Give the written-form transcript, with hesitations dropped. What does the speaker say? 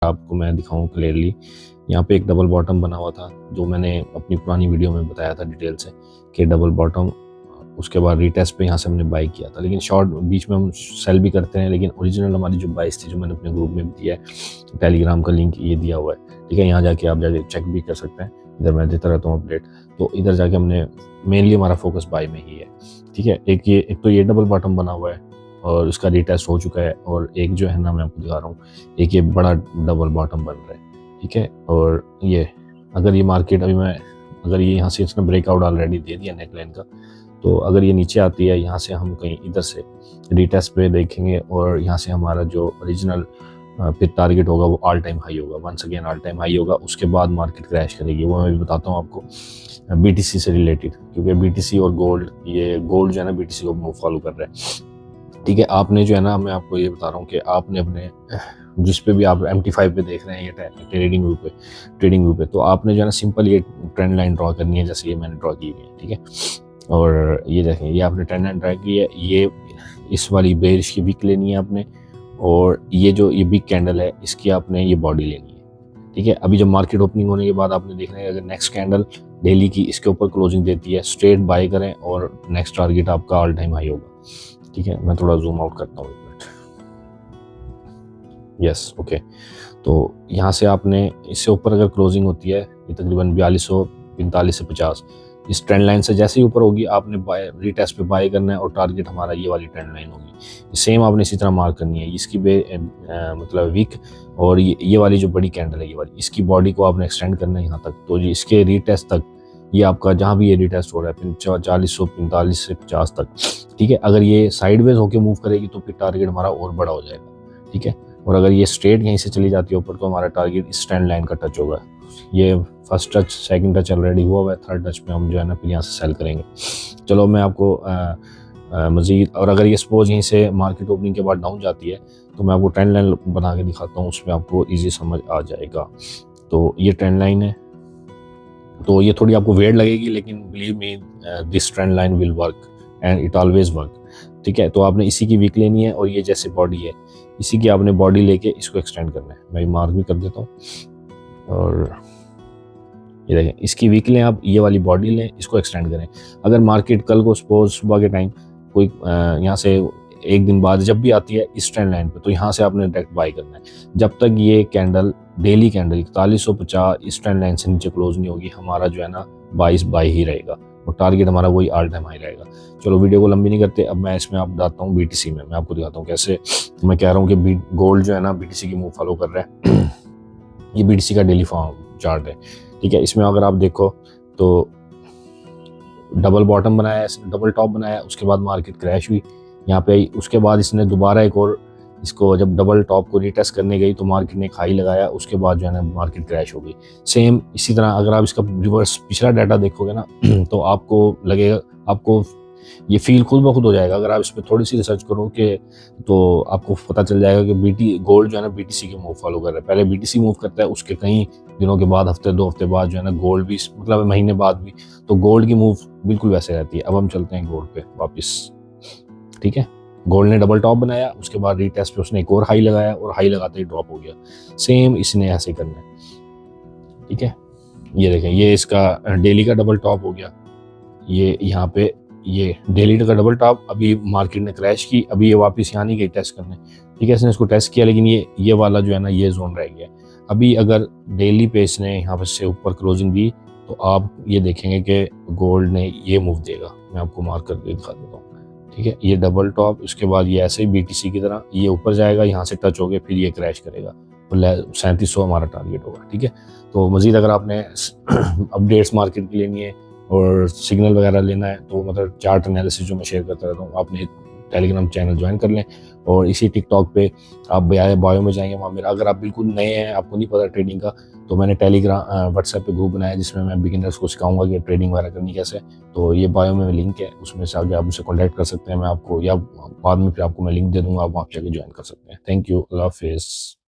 आपको मैं दिखाऊं क्लियरली, यहाँ पे एक डबल बॉटम बना हुआ था जो मैंने अपनी पुरानी वीडियो में बताया था डिटेल से कि डबल बॉटम, उसके बाद रीटेस्ट पे यहाँ से हमने बाई किया था। लेकिन शॉर्ट बीच में हम सेल भी करते हैं, लेकिन ओरिजिनल हमारी जो बाइस थी जो मैंने अपने ग्रुप में भी दिया है, टेलीग्राम का लिंक ये दिया हुआ है, ठीक है। यहाँ जाके आप जाके चेक भी कर सकते हैं, इधर मैं देता रहता हूँ अपडेट। तो इधर जाके हमने मेनली हमारा फोकस बाई में ही है, ठीक है। एक तो ये डबल बॉटम बना हुआ है और उसका रीटेस्ट हो चुका है, और एक जो है ना मैं आपको दिखा रहा हूँ, एक ये बड़ा डबल बॉटम बन रहा है, ठीक है। और ये अगर ये मार्केट अगर ये यहाँ से इसने ब्रेकआउट ऑलरेडी दे दिया नेकलाइन का, तो अगर ये नीचे आती है यहाँ से हम कहीं इधर से रीटेस्ट पे देखेंगे, और यहाँ से हमारा जो ओरिजिनल फिर टारगेट होगा वो ऑल टाइम हाई होगा, once again all time high होगा। उसके बाद मार्केट क्रैश करेगी, वो मैं भी बताता हूँ आपको बीटीसी से रिलेटेड, क्योंकि बीटीसी और गोल्ड जो है ना बीटीसी को मूव फॉलो कर रहा है, ठीक है। आपने जो है ना, मैं आपको ये बता रहा हूँ कि आपने अपने जिस पे भी आप MT5 पे देख रहे हैं ये ट्रेडिंग व्यू पे, तो आपने जो है ना सिंपल ये ट्रेंड लाइन ड्रॉ करनी है, जैसे ये मैंने ड्रॉ की हुई है, ठीक है। और ये देखें, ये आपने ट्रेंड लाइन ड्रॉ की है, ये इस वाली बेरिश की विक लेनी है आपने, और ये बिग कैंडल है इसकी आपने ये बॉडी लेनी है, ठीक है। अभी जब मार्केट ओपनिंग होने के बाद आपने देखना है, अगर नेक्स्ट कैंडल डेली की इसके ऊपर क्लोजिंग देती है, स्ट्रेट बाय करें और नेक्स्ट टारगेट आपका ऑल टाइम हाई होगा, ठीक है। मैं थोड़ा जूम आउट करता हूँ, यस, ओके। तो यहाँ से आपने इससे ऊपर अगर क्लोजिंग होती है, ये तकरीबन 4245 से 50, इस ट्रेंड लाइन से जैसे ही ऊपर होगी आपने रीटेस्ट पे बाय करना है, और टारगेट हमारा ये वाली ट्रेंड लाइन होगी, सेम आपने इसी तरह मार्क करनी है। इसकी मतलब वीक, और ये वाली जो बड़ी कैंडल है ये वाली, इसकी बॉडी को आपने एक्सटेंड करना है यहाँ तक, तो इसके रीटेस्ट तक, ये आपका जहाँ भी ये रीटेस्ट हो रहा है 4045 से 50 तक, ठीक है। अगर ये साइडवेज होके मूव करेगी तो फिर टारगेट हमारा और बड़ा हो जाएगा, ठीक है। और अगर ये स्ट्रेट यहीं से चली जाती है ऊपर, तो हमारा टारगेट इस ट्रेंड लाइन का टच होगा। ये first touch, second touch already हुआ है, थर्ड टच पे हम जो है ना फिर यहाँ से सेल करेंगे। चलो मैं आपको मज़ीद, और अगर ये सपोज यहीं से मार्केट ओपनिंग के बाद डाउन जाती है, तो मैं आपको ट्रेंड लाइन बना के दिखाता हूँ, उसमें आपको ईजी समझ आ जाएगा। तो ये ट्रेंड लाइन है, तो ये थोड़ी आपको वेट लगेगी, लेकिन believe me this trend line will work and it always work, ठीक है। तो आपने इसी की वीक लेनी है, और ये जैसे बॉडी है इसी की आपने बॉडी लेके इसको एक्सटेंड करना है। मैं मार्क भी कर देता हूँ, और ये देखें, इसकी वीक लें आप, ये वाली बॉडी लें, इसको एक्सटेंड करें। अगर मार्केट कल को सपोज सुबह के टाइम कोई यहाँ से एक दिन बाद जब भी आती है इस ट्रेंड लाइन पे, तो यहाँ से आपने डायरेक्ट बाय करना है। जब तक ये कैंडल, डेली कैंडल 4150 इस ट्रेंड लाइन से नीचे क्लोज नहीं होगी, हमारा जो है ना 22 बाय ही रहेगा, और टारगेट हमारा वही ऑल टाइम हाई रहेगा। चलो वीडियो को लंबी नहीं करते, अब मैं इसमें आप बताता हूँ BTC में, मैं आपको दिखाता हूँ कैसे। मैं कह रहा हूँ कि गोल्ड जो है ना BTC की मूव फॉलो कर रहा है ये BTC का डेली फॉर्म चार्ट है, ठीक है। इसमें अगर आप देखो तो डबल बॉटम बनाया, डबल टॉप बनाया, उसके बाद मार्केट क्रैश हुई यहाँ पे आई, उसके बाद इसने दोबारा एक और, इसको जब डबल टॉप को रीटेस्ट करने गई तो मार्केट ने हाई लगाया, उसके बाद जो है ना मार्केट क्रैश हो गई। सेम इसी तरह अगर आप इसका रिवर्स पिछला डाटा देखोगे ना तो आपको लगेगा, आपको ये फील खुद ब खुद हो जाएगा। अगर आप इस पर थोड़ी सी रिसर्च करो कि, तो आपको पता चल जाएगा कि गोल्ड जो है ना BTC के मूव फॉलो कर रहा है। पहले BTC मूव करता है, उसके कई दिनों के बाद, हफ्ते 2 हफ्ते बाद जो है ना गोल्ड भी, मतलब महीने बाद भी, तो गोल्ड की मूव बिल्कुल वैसे रहती है। अब हम चलते हैं गोल्ड पे वापस, ठीक है। गोल्ड ने डबल टॉप बनाया, उसके बाद रीटेस्ट पे उसने एक और हाई लगाया, और हाई लगाते ही ड्रॉप हो गया। सेम इसने ऐसे करना है, ठीक है। ये देखें, ये इसका डेली का डबल टॉप हो गया, ये यहाँ पे ये डेली का डबल टॉप, अभी मार्केट ने क्रैश की, अभी ये वापस यहाँ नहीं गई टेस्ट करने, ठीक है। इसने इसको टेस्ट किया, लेकिन ये वाला जो है ना ये जोन रह गया। अभी अगर डेली पे इसने यहाँ पर से ऊपर क्लोजिंग दी, तो आप ये देखेंगे कि गोल्ड ने ये मूव देगा। मैं आपको मार्क करके दिखा देता हूँ, ठीक है। ये डबल टॉप, उसके बाद ये ऐसे ही BTC की तरह ये ऊपर जाएगा, यहाँ से टच हो गया, फिर ये क्रैश करेगा, 3700 हमारा टारगेट होगा, ठीक है। तो मजीद अगर आपने अपडेट्स मार्केट की लेनी है और सिग्नल वगैरह लेना है, तो मतलब चार्ट एनालिसिस जो मैं शेयर करता रहता हूँ, आपने टेलीग्राम चैनल ज्वाइन कर लें, और इसी टिकटॉक पे आप बायो में जाएंगे, वहाँ मेरा, अगर आप बिल्कुल नए हैं, आपको नहीं पता ट्रेडिंग का, तो मैंने टेलीग्राम व्हाट्सएप पे ग्रुप बनाया जिसमें मैं बिगिनर्स को सिखाऊंगा कि ट्रेडिंग वगैरह करनी कैसे। तो ये बायो में लिंक है, उसमें से आगे आप मुझसे कॉन्टैक्ट कर सकते हैं, मैं आपको, या बाद में फिर आपको मैं लिंक दे दूँगा, आप वहाँ जाके ज्वाइन कर सकते हैं। थैंक यू, अल्लाह हाफिज़।